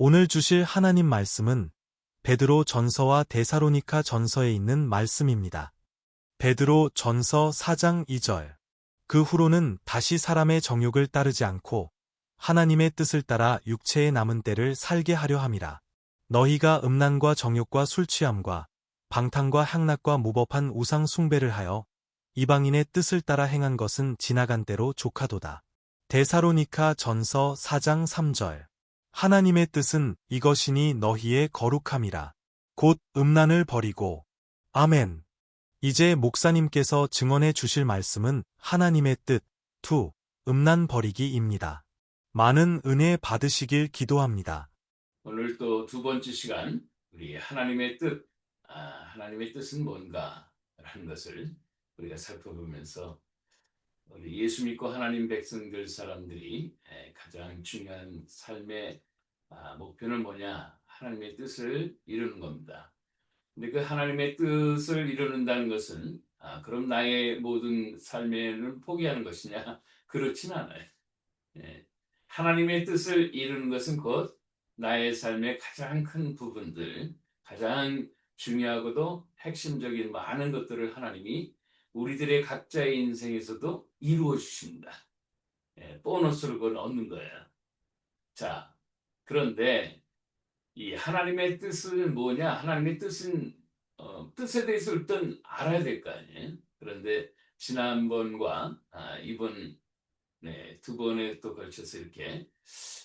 오늘 주실 하나님 말씀은 베드로 전서와 데살로니가 전서에 있는 말씀입니다. 베드로 전서 4장 2절. 그 후로는 다시 사람의 정욕을 따르지 않고 하나님의 뜻을 따라 육체의 남은 때를 살게 하려 함이라. 너희가 음란과 정욕과 술취함과 방탕과 향락과 무법한 우상 숭배를 하여 이방인의 뜻을 따라 행한 것은 지나간 때로 족하도다. 데살로니가 전서 4장 3절. 하나님의 뜻은 이것이니 너희의 거룩함이라. 곧 음란을 버리고. 아멘. 이제 목사님께서 증언해 주실 말씀은 하나님의 뜻, 음란 버리기입니다. 많은 은혜 받으시길 기도합니다. 오늘 또 두 번째 시간, 우리 하나님의 뜻, 하나님의 뜻은 뭔가 라는 것을 우리가 살펴보면서 우리 예수 믿고 하나님 백성들 사람들이 가장 중요한 삶의 목표는 뭐냐? 하나님의 뜻을 이루는 겁니다. 근데 그 하나님의 뜻을 이루는다는 것은 그럼 나의 모든 삶에는 포기하는 것이냐? 그렇진 않아요. 하나님의 뜻을 이루는 것은 곧 나의 삶의 가장 큰 부분들, 가장 중요하고도 핵심적인 많은 것들을 하나님이 우리들의 각자의 인생에서도 이루어 주십니다. 보너스를 그걸 얻는 거예요. 자, 그런데 이 하나님의 뜻은 뭐냐? 하나님의 뜻은 뜻에 대해서 일단 알아야 될 거 아니에요. 그런데 지난번과 이번 두 번에 또 걸쳐서 이렇게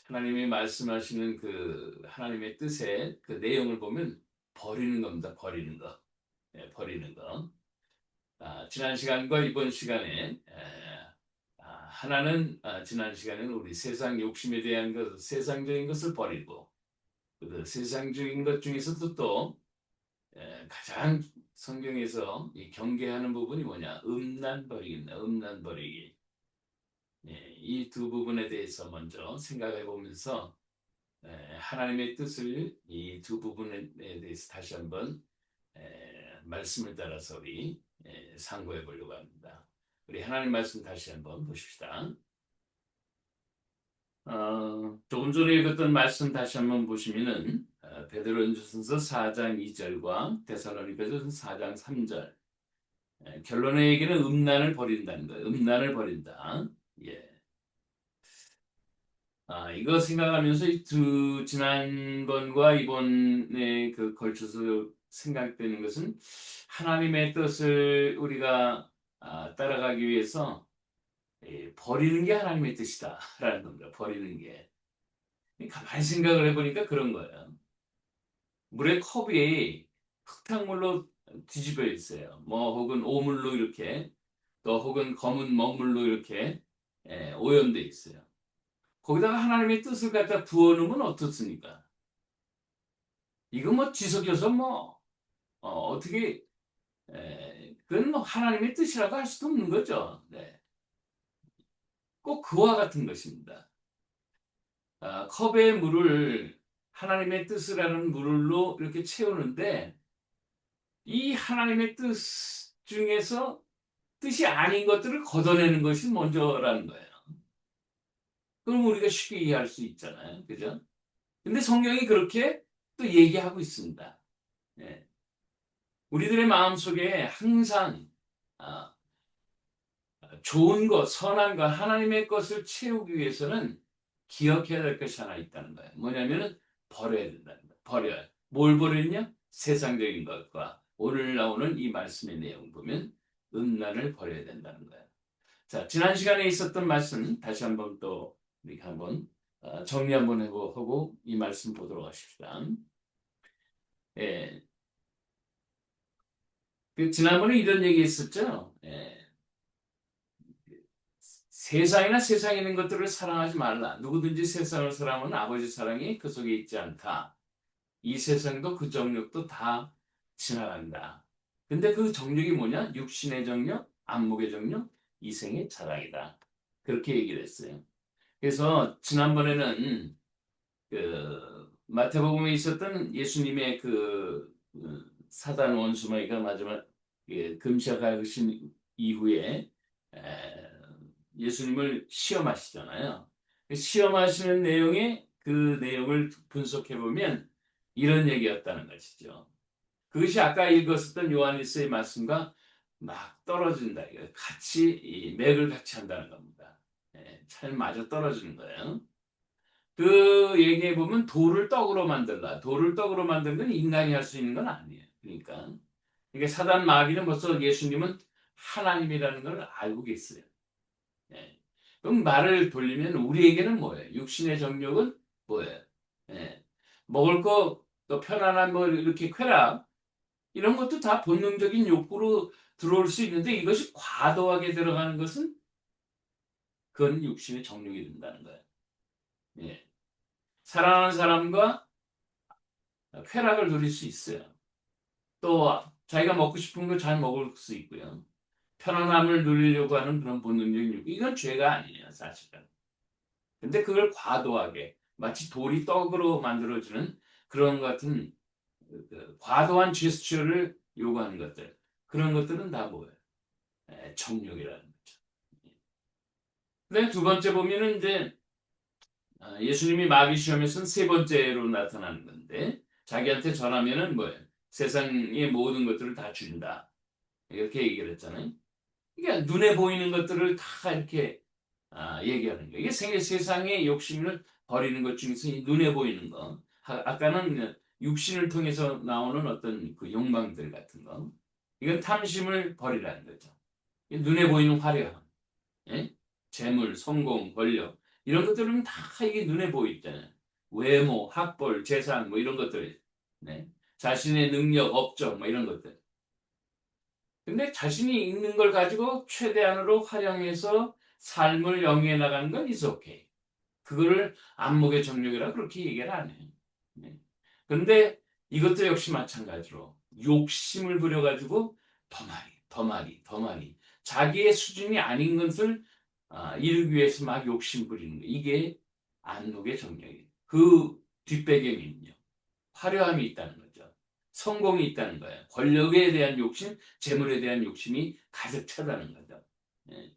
하나님이 말씀하시는 그 하나님의 뜻의 그 내용을 보면 버리는 겁니다. 버리는 거. 버리는 거. 지난 시간과 이번 시간에 하나는 지난 시간에는 우리 세상 욕심에 대한 것, 세상적인 것을 버리고 그 세상적인 것 중에서도 또 가장 성경에서 이 경계하는 부분이 뭐냐? 음란 버리기입니다. 음란 버리기. 이 두 부분에 대해서 먼저 생각해 보면서 하나님의 뜻을 이 두 부분에 대해서 다시 한번 말씀을 따라서 우리 상고해 보려고 합니다. 우리 하나님 말씀 다시 한번 보십시다. 조금 전에 읽었던 말씀 다시 한번 보시면은 베드로전서 4장 2절과 데살로니가전서 4장 3절. 결론의 얘기는 음란을 버린다는 거예요. 음란을 버린다. 예. 이거 생각하면서 지난번과 이번에 그 걸쳐서 생각되는 것은 하나님의 뜻을 우리가 따라가기 위해서 버리는 게 하나님의 뜻이다라는 겁니다. 버리는 게. 가만히 생각을 해보니까 그런 거예요. 물의 컵이 흙탕물로 뒤집어 있어요. 뭐 혹은 오물로 이렇게 또 혹은 검은 먹물로 이렇게 오염돼 있어요. 거기다가 하나님의 뜻을 갖다 부어놓으면 어떻습니까? 이거 뭐 뒤섞여서 뭐 어떻게 그건 뭐 하나님의 뜻이라고 할 수도 없는 거죠. 네. 꼭 그와 같은 것입니다. 컵의 물을 하나님의 뜻이라는 물로 이렇게 채우는데 이 하나님의 뜻 중에서 뜻이 아닌 것들을 걷어내는 것이 먼저라는 거예요. 그럼 우리가 쉽게 이해할 수 있잖아요. 그죠? 근데 성경이 그렇게 또 얘기하고 있습니다. 예. 우리들의 마음속에 항상 좋은 것, 선한 것, 하나님의 것을 채우기 위해서는 기억해야 될 것이 하나 있다는 거예요. 뭐냐면은 버려야 된다는 거예요. 버려야. 뭘 버리냐? 세상적인 것과 오늘 나오는 이 말씀의 내용 보면 음란을 버려야 된다는 거예요. 자, 지난 시간에 있었던 말씀 다시 한번 또 우리가 한번 정리 한번 하고 이 말씀 보도록 하십시다. 예. 지난번에 이런 얘기 했었죠. 세상이나 세상에 있는 것들을 사랑하지 말라. 누구든지 세상을 사랑하면 아버지 사랑이 그 속에 있지 않다. 이 세상도 그 정욕도 다 지나간다. 근데 그 정욕이 뭐냐? 육신의 정욕, 안목의 정욕, 이생의 자랑이다. 그렇게 얘기를 했어요. 그래서 지난번에는 그 마태복음에 있었던 예수님의 사단 원수마귀가 마지막 금시하신 이후에 예수님을 시험하시잖아요. 시험하시는 내용에 그 내용을 분석해 보면 이런 얘기였다는 것이죠. 그것이 아까 읽었었던 요한일서의 말씀과 막 떨어진다. 이거 같이 이 맥을 같이 한다는 겁니다. 예, 잘 맞아 떨어지는 거예요. 그 얘기해 보면 돌을 떡으로 만들라. 돌을 떡으로 만드는 건 인간이 할 수 있는 건 아니에요. 그러니까 이게 사단 마귀는 벌써 예수님은 하나님이라는 걸 알고 계세요. 예. 그럼 말을 돌리면 우리에게는 뭐예요? 육신의 정욕은 뭐예요? 예. 먹을 거, 또 편안한 뭐 이렇게 쾌락 이런 것도 다 본능적인 욕구로 들어올 수 있는데 이것이 과도하게 들어가는 것은 그건 육신의 정욕이 된다는 거예요. 예. 사랑하는 사람과 쾌락을 누릴 수 있어요. 또 자기가 먹고 싶은 거 잘 먹을 수 있고요. 편안함을 누리려고 하는 그런 본능적인 욕구. 이건 죄가 아니에요, 사실은. 근데 그걸 과도하게 마치 돌이 떡으로 만들어주는 그런 같은 과도한 제스처를 요구하는 것들. 그런 것들은 다 뭐예요? 정욕이라는 거죠. 근데 두 번째 보면은 이제 예수님이 마귀 시험에서는 세 번째로 나타나는 건데 자기한테 전하면은 뭐예요? 세상의 모든 것들을 다 준다. 이렇게 얘기를 했잖아요. 그러니까 눈에 보이는 것들을 다 이렇게 얘기하는 거예요. 이게 세상의 욕심을 버리는 것 중에서 이 눈에 보이는 거. 아까는 육신을 통해서 나오는 어떤 그 욕망들 같은 거. 이건 탐심을 버리라는 거죠. 눈에 보이는 화려함, 예? 재물, 성공, 권력 이런 것들은 다 이게 눈에 보이잖아요. 외모, 학벌, 재산 뭐 이런 것들, 네? 자신의 능력, 업적 뭐 이런 것들. 근데 자신이 있는 걸 가지고 최대한으로 활용해서 삶을 영위해 나가는 건 is okay. 그거를 안목의 정력이라 그렇게 얘기를 안 해요. 네. 그런데 이것도 역시 마찬가지로 욕심을 부려가지고 더 많이 자기의 수준이 아닌 것을 이루기 위해서 막 욕심 부리는 거 이게 안목의 정력이에요. 그 뒷배경에는요. 화려함이 있다는 거죠. 성공이 있다는 거예요. 권력에 대한 욕심, 재물에 대한 욕심이 가득 차다는 거죠. 예.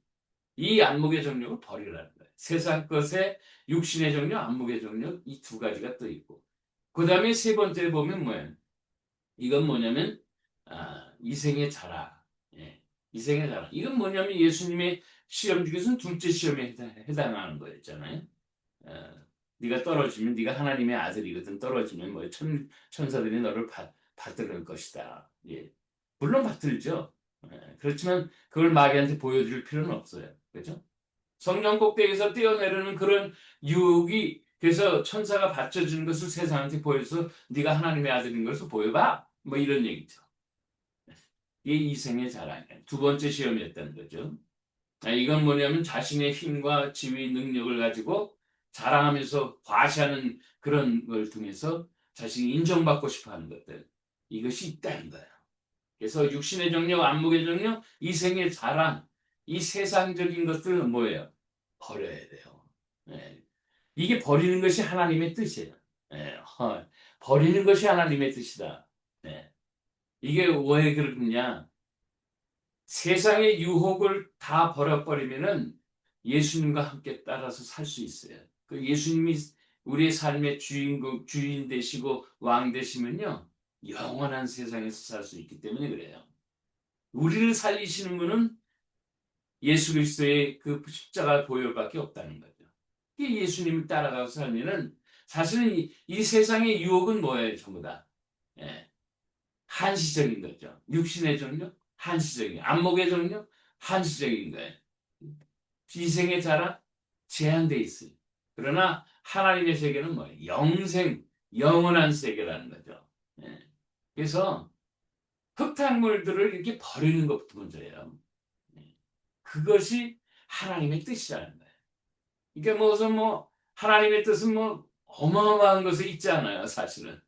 이 안목의 정력을 버리라는 거예요. 세상 것에 육신의 정력, 안목의 정력 이 두 가지가 또 있고 그 다음에 세 번째 보면 뭐예요? 이건 뭐냐면 이생의 자랑. 예. 이생의 자랑. 이건 뭐냐면 예수님의 시험 중에서는 둘째 시험에 해당하는 거였잖아요. 네가 떨어지면 네가 하나님의 아들이거든. 떨어지면 뭐 천사들이 너를 받들 것이다. 예. 물론 받들죠. 그렇지만 그걸 마귀한테 보여줄 필요는 없어요. 그렇죠? 성령 꼭대기에서 뛰어내리는 그런 유혹이 그래서 천사가 받쳐주는 것을 세상한테 보여서 네가 하나님의 아들인 것을 보여봐. 뭐 이런 얘기죠. 이게 이생의 자랑이에요. 두 번째 시험이었다는 거죠. 이건 뭐냐면 자신의 힘과 지위, 능력을 가지고 자랑하면서 과시하는 그런 걸 통해서 자신이 인정받고 싶어 하는 것들. 이것이 있다는 거예요. 그래서 육신의 정력, 안목의 정력, 이생의 자랑, 이 세상적인 것들은 뭐예요? 버려야 돼요. 예. 이게 버리는 것이 하나님의 뜻이에요. 예. 버리는 것이 하나님의 뜻이다. 예. 이게 왜 그러냐? 세상의 유혹을 다 버려버리면은 예수님과 함께 따라서 살 수 있어요. 그 예수님이 우리의 삶의 주인 되시고 왕 되시면요. 영원한 세상에서 살 수 있기 때문에 그래요. 우리를 살리시는 분은 예수 그리스도의 그 십자가 보혈밖에 없다는 거죠. 이 예수님을 따라가서 살면은 사실은 이 세상의 유혹은 뭐예요? 전부 다. 예. 한시적인 거죠. 육신의 정력, 한시적인. 안목의 정력, 한시적인 거예요. 이생의 자랑, 제한돼 있어요. 그러나 하나님의 세계는 뭐예요? 영생, 영원한 세계라는 거죠. 예. 그래서 흙탕물들을 이렇게 버리는 것부터 먼저예요. 예. 그것이 하나님의 뜻이라는 거예요. 그러니까 무슨 뭐 하나님의 뜻은 뭐 어마어마한 것이 있지 않아요, 사실은.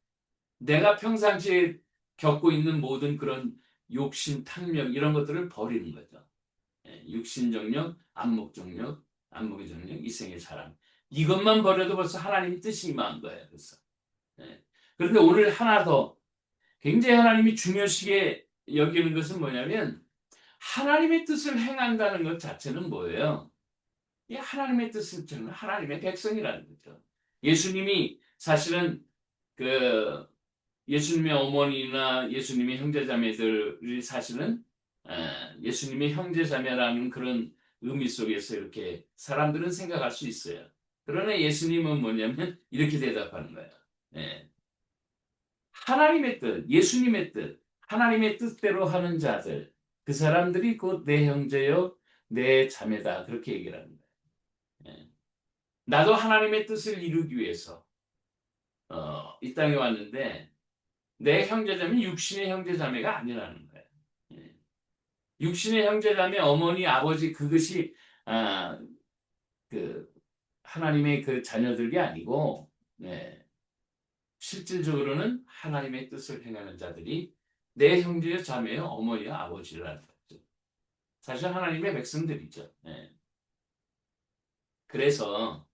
내가 평상시에 겪고 있는 모든 그런 욕심, 탐욕 이런 것들을 버리는 거죠. 육신 정력, 안목 정력, 안목의 정력, 이생의 사랑. 이것만 버려도 벌써 하나님 뜻이 임한 거예요. 그래서. 그런데 오늘 하나 더 굉장히 하나님이 중요시게 여기는 것은 뭐냐면 하나님의 뜻을 행한다는 것 자체는 뭐예요? 이 하나님의 뜻을 저는 하나님의 백성이라는 거죠. 예수님이 사실은 그 예수님의 어머니나 예수님의 형제자매들이 사실은 예수님의 형제자매라는 그런 의미 속에서 이렇게 사람들은 생각할 수 있어요. 그러나 예수님은 뭐냐면 이렇게 대답하는 거예요. 예. 하나님의 뜻, 예수님의 뜻, 하나님의 뜻대로 하는 자들, 그 사람들이 곧 내 형제요, 내 자매다. 그렇게 얘기를 하는 거예요. 예. 나도 하나님의 뜻을 이루기 위해서 이 땅에 왔는데 내 형제자매는 육신의 형제자매가 아니라는 거예요. 예. 육신의 형제자매, 어머니, 아버지 그것이 아, 그 하나님의 그 자녀들이 아니고 예. 실질적으로는 하나님의 뜻을 행하는 자들이 내 형제요, 자매요, 어머니요, 아버지라는 거죠. 사실 하나님의 백성들이죠. 예. 그래서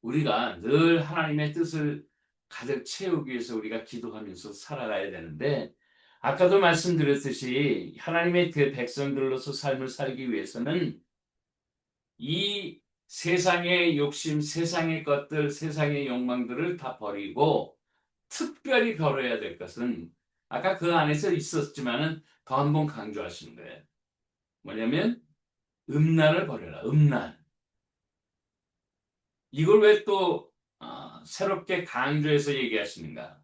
우리가 늘 하나님의 뜻을 가득 채우기 위해서 우리가 기도하면서 살아가야 되는데 아까도 말씀드렸듯이 하나님의 그 백성들로서 삶을 살기 위해서는 이 세상의 욕심, 세상의 것들, 세상의 욕망들을 다 버리고 특별히 버려야 될 것은 아까 그 안에서 있었지만은 더 한 번 강조하시는 거예요. 뭐냐면 음란을 버려라. 음란. 이걸 왜 또 새롭게 강조해서 얘기하시는가?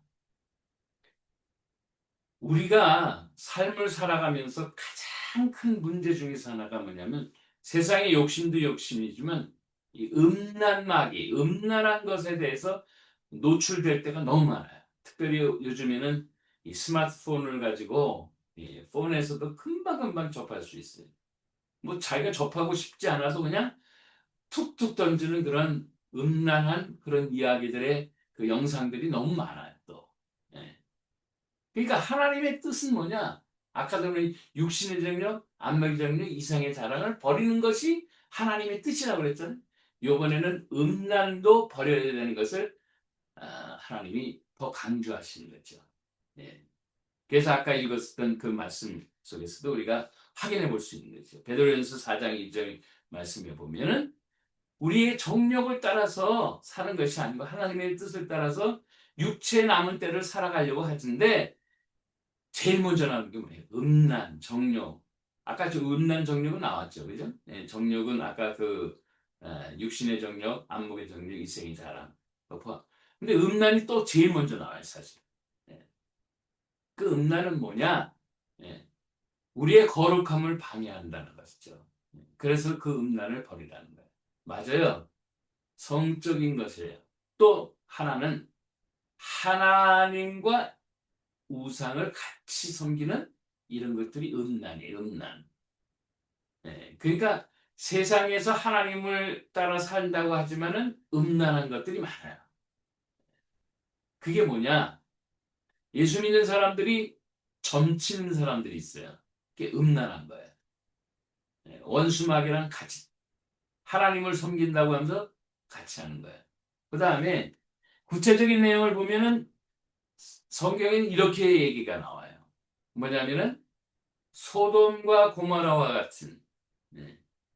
우리가 삶을 살아가면서 가장 큰 문제 중에서 하나가 뭐냐면 세상의 욕심도 욕심이지만 이 음란마귀, 음란한 것에 대해서 노출될 때가 너무 많아요. 특별히 요즘에는 이 스마트폰을 가지고 이 폰에서도 금방금방 접할 수 있어요. 뭐 자기가 접하고 싶지 않아도 그냥 툭툭 던지는 그런 음란한 그런 이야기들의 그 영상들이 너무 많아요, 또. 예. 그러니까 하나님의 뜻은 뭐냐? 아까도 우리 육신의 정력, 안목의 정력, 이상의 자랑을 버리는 것이 하나님의 뜻이라고 그랬잖아요. 이번에는 음란도 버려야 되는 것을 하나님이 더 강조하시는 거죠. 예. 그래서 아까 읽었던 그 말씀 속에서도 우리가 확인해 볼 수 있는 거죠. 베드로전서 4장 2절 말씀에 보면은 우리의 정력을 따라서 사는 것이 아니고 하나님의 뜻을 따라서 육체의 남은 때를 살아가려고 하는데 제일 먼저 나오는 게 뭐예요? 음란, 정욕. 아까 저 음란 정욕은 나왔죠, 그죠? 예, 정욕은 아까 그 육신의 정욕, 안목의 정욕, 이생의 자랑. 근데 음란이 또 제일 먼저 나와요, 사실. 예. 그 음란은 뭐냐? 예. 우리의 거룩함을 방해한다는 것이죠. 그래서 그 음란을 버리라는 거예요. 맞아요. 성적인 것이에요. 또 하나는 하나님과 우상을 같이 섬기는 이런 것들이 음란이에요. 음란. 예, 그러니까 세상에서 하나님을 따라 산다고 하지만은 음란한 것들이 많아요. 그게 뭐냐? 예수 믿는 사람들이 점치는 사람들이 있어요. 그게 음란한 거예요. 예, 원수마귀랑 같이 하나님을 섬긴다고 하면서 같이 하는 거예요. 그 다음에 구체적인 내용을 보면은 성경에는 이렇게 얘기가 나와요. 뭐냐면은 소돔과 고모라와 같은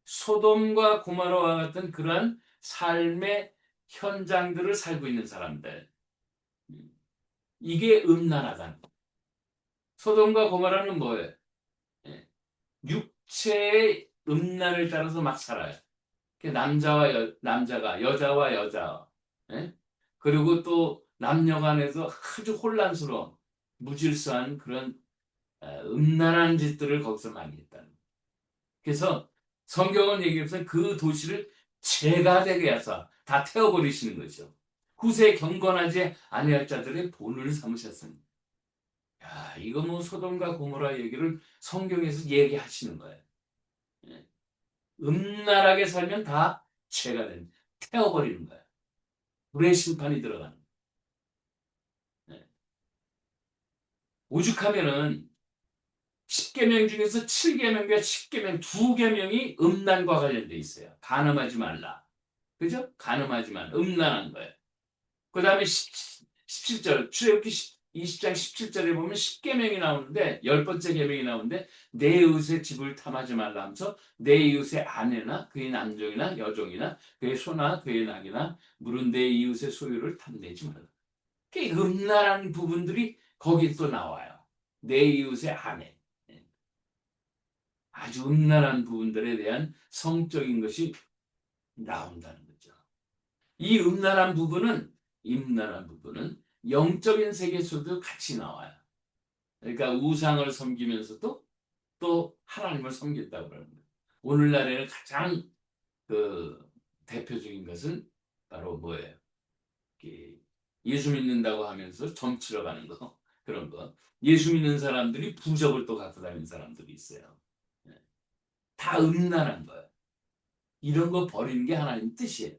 소돔과 고모라와 같은 그러한 삶의 현장들을 살고 있는 사람들. 이게 음란하다는 거예요. 소돔과 고모라는 뭐예요? 예, 육체의 음란을 따라서 막 살아요. 남자가 여자와 여자, 예? 그리고 또 남녀 간에서 아주 혼란스러운 무질서한 그런 음란한 짓들을 거기서 많이 했다는 거예요. 그래서 성경은 얘기해서 그 도시를 죄가 되게 하사 다 태워버리시는 거죠. 후세에 경건하지 아니할 자들의 본을 삼으셨습니다. 야, 이거 뭐 소돔과 고모라 얘기를 성경에서 얘기하시는 거예요. 예. 음란하게 살면 다 죄가 됩니다. 태워버리는 거예요. 불의 심판이 들어가는 거예요. 예. 오죽하면은 10계명 중에서 7계명과 10계명 2계명이 음란과 관련돼 있어요. 간음하지 말라. 그죠? 간음하지 말라. 음란한 거예요. 그 다음에 17절 출애굽기 20장 17절에 보면 10계명이 나오는데 10번째 계명이 나오는데 내 이웃의 집을 탐하지 말라 하면서 내 이웃의 아내나 그의 남종이나 여종이나 그의 소나 그의 낙이나 물은 내 이웃의 소유를 탐내지 말라. 그 음란한 부분들이 거기 또 나와요. 내 이웃의 아내. 아주 음란한 부분들에 대한 성적인 것이 나온다는 거죠. 이 음란한 부분은 영적인 세계에서도 같이 나와요. 그러니까 우상을 섬기면서도 또 하나님을 섬긴다고 그러는 거예요. 오늘날에는 가장 그 대표적인 것은 바로 뭐예요? 예수 믿는다고 하면서 점치러 가는 거 그런 거. 예수 믿는 사람들이 부적을 또 갖고 다니는 사람들이 있어요. 다 음란한 거예요. 이런 거 버리는 게 하나님 뜻이에요.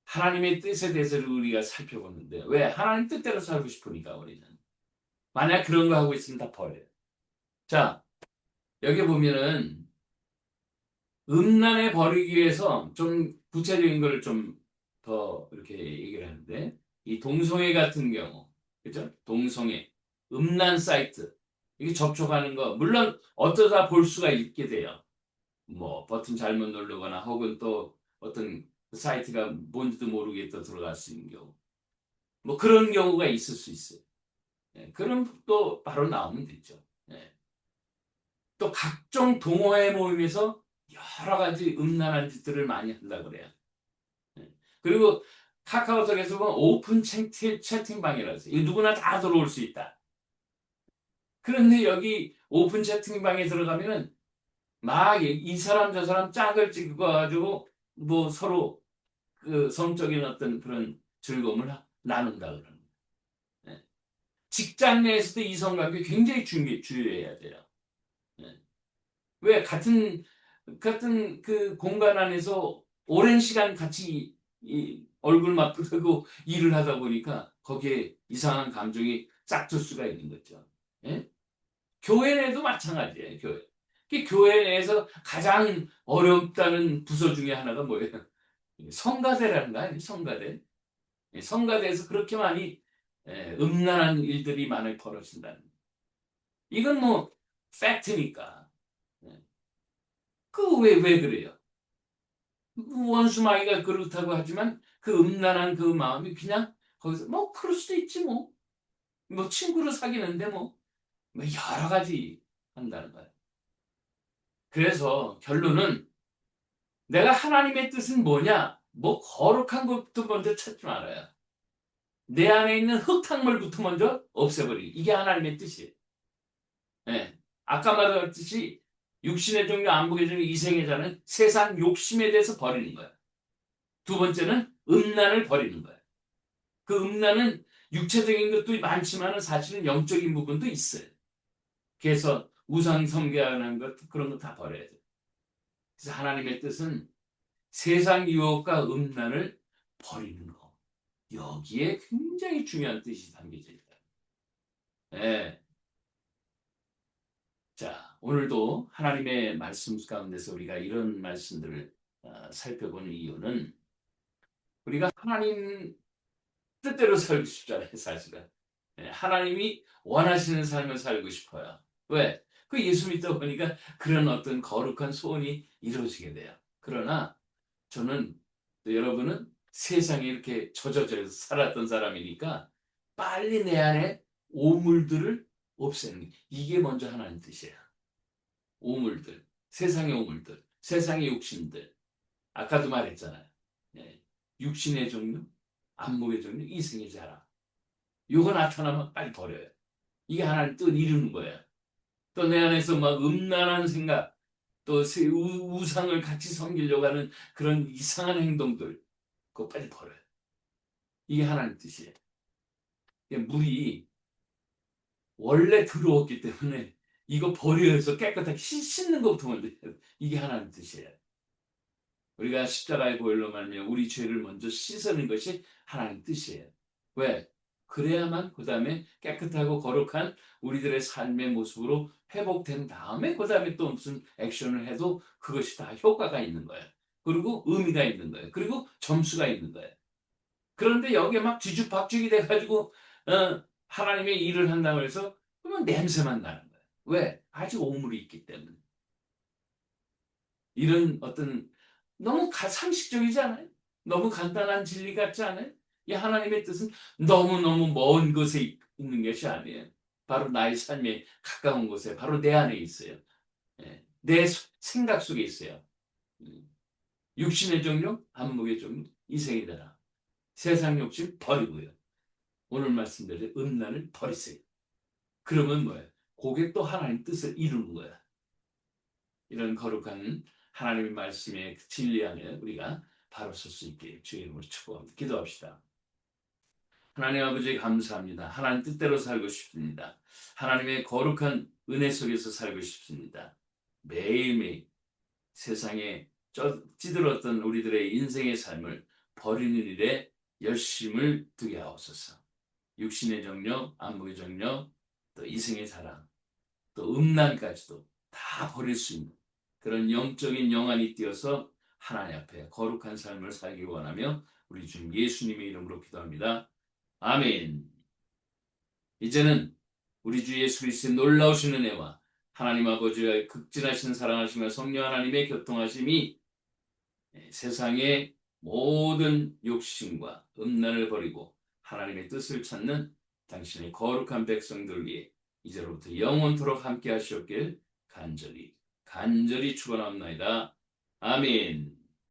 하나님의 뜻에 대해서 우리가 살펴보는데 왜? 하나님 뜻대로 살고 싶으니까 우리는. 만약 그런 거 하고 있으면 다 버려요. 자, 여기 보면은 음란에 버리기 위해서 좀 구체적인 걸 좀 더 이렇게 얘기를 하는데 이 동성애 같은 경우 그죠? 동성애, 음란 사이트 이게 접촉하는 거 물론 어쩌다 볼 수가 있게 돼요. 뭐 버튼 잘못 누르거나 혹은 또 어떤 사이트가 뭔지도 모르게 또 들어갈 수 있는 경우 뭐 그런 경우가 있을 수 있어요. 그럼 또 바로 나오면 되죠. 또 각종 동호회 모임에서 여러 가지 음란한 짓들을 많이 한다 그래요. 그리고 카카오톡에서 보면 오픈 채팅방이라고 해서 누구나 다 들어올 수 있다. 그런데 여기 오픈 채팅방에 들어가면은 막 이 사람 저 사람 짝을 찍어가지고 뭐 서로 그 성적인 어떤 그런 즐거움을 나눈다 그러는 거예요. 직장 내에서도 이성관계 굉장히 주의해야 돼요. 왜 같은 그 공간 안에서 오랜 시간 같이 이 얼굴 맞부대고 일을 하다 보니까 거기에 이상한 감정이 짝질 수가 있는 거죠. 예? 교회 내도 마찬가지예요. 교회 내에서 가장 어렵다는 부서 중에 하나가 뭐예요? 성가대라는 거 아니에요? 성가대. 성가대에서 그렇게 많이 음란한 일들이 많이 벌어진다는. 이건 뭐 팩트니까. 그 왜 그래요? 원수마귀가 그렇다고 하지만 그 음란한 그 마음이 그냥 거기서 뭐 그럴 수도 있지 뭐. 뭐 친구를 사귀는데 뭐 여러 가지 한다는 거예요. 그래서 결론은 내가 하나님의 뜻은 뭐냐? 뭐 거룩한 것부터 먼저 찾지 말아요. 내 안에 있는 흙탕물부터 먼저 없애버리기. 이게 하나님의 뜻이에요. 예. 아까 말했듯이 육신의 종류, 안목의 종류, 이생의 자는 세상 욕심에 대해서 버리는 거예요. 두 번째는 음란을 버리는 거예요. 그 음란은 육체적인 것도 많지만 사실은 영적인 부분도 있어요. 그래서 우상 섬기하는 것 그런 거 다 버려야 돼요. 그래서 하나님의 뜻은 세상 유혹과 음란을 버리는 거. 여기에 굉장히 중요한 뜻이 담겨져 있다. 네. 자, 오늘도 하나님의 말씀 가운데서 우리가 이런 말씀들을 살펴보는 이유는 우리가 하나님 뜻대로 살고 싶잖아요, 사실은. 하나님이 원하시는 삶을 살고 싶어요. 왜? 그 예수 믿다 보니까 그런 어떤 거룩한 소원이 이루어지게 돼요. 그러나 저는 또 여러분은 세상에 이렇게 젖어져 살았던 사람이니까 빨리 내 안에 오물들을 없애는 게 이게 먼저 하나님 뜻이에요. 오물들, 세상의 오물들, 세상의 욕심들. 아까도 말했잖아요. 육신의 종류, 안목의 종류, 이생의 자랑. 요거 나타나면 빨리 버려요. 이게 하나님 뜻 이루는 거예요. 또 내 안에서 막 음란한 생각, 또 우상을 같이 섬기려고 하는 그런 이상한 행동들, 그거 빨리 버려요. 이게 하나님 뜻이에요. 물이 원래 더러웠기 때문에 이거 버려서 깨끗하게 씻는 것부터 먼저 해요. 이게 하나님 뜻이에요. 우리가 십자가의 보혈로 말하면 우리 죄를 먼저 씻는 것이 하나님 뜻이에요. 왜? 그래야만 그 다음에 깨끗하고 거룩한 우리들의 삶의 모습으로 회복된 다음에 그 다음에 또 무슨 액션을 해도 그것이 다 효과가 있는 거예요. 그리고 의미가 있는 거예요. 그리고 점수가 있는 거예요. 그런데 여기에 막 뒤죽박죽이 돼가지고 하나님의 일을 한다고 해서 그러면 냄새만 나는 거예요. 왜? 아직 오물이 있기 때문에. 이런 어떤 너무 상식적이지 않아요? 너무 간단한 진리 같지 않아요? 이 하나님의 뜻은 너무너무 먼 곳에 있는 것이 아니에요. 바로 나의 삶에 가까운 곳에 바로 내 안에 있어요. 예, 내 생각 속에 있어요. 육신의 정욕, 안목의 정욕, 이생이 되라. 세상 욕심 버리고요. 오늘 말씀대로 음란을 버리세요. 그러면 뭐예요? 그게 또 하나님 뜻을 이루는 거야. 이런 거룩한 하나님의 말씀의 진리 안에 우리가 바로 설 수 있게 주의 이름으로 축복합니다. 기도합시다. 하나님 아버지 감사합니다. 하나님 뜻대로 살고 싶습니다. 하나님의 거룩한 은혜 속에서 살고 싶습니다. 매일매일 세상에 찌들었던 우리들의 인생의 삶을 버리는 일에 열심을 두게 하옵소서. 육신의 정력, 안목의 정력, 또 이생의 사랑, 또 음란까지도 다 버릴 수 있는 그런 영적인 영안이 띄어서 하나님 앞에 거룩한 삶을 살기 원하며 우리 주님 예수님의 이름으로 기도합니다. 아멘. 이제는 우리 주 예수 그리스도의 놀라우신 은혜와 하나님 아버지의 극진하신 사랑하시며 성령 하나님의 교통하심이 세상의 모든 욕심과 음란을 버리고 하나님의 뜻을 찾는 당신의 거룩한 백성들 위해 이제로부터 영원토록 함께 하시옵길 간절히 축원합니다. 아멘.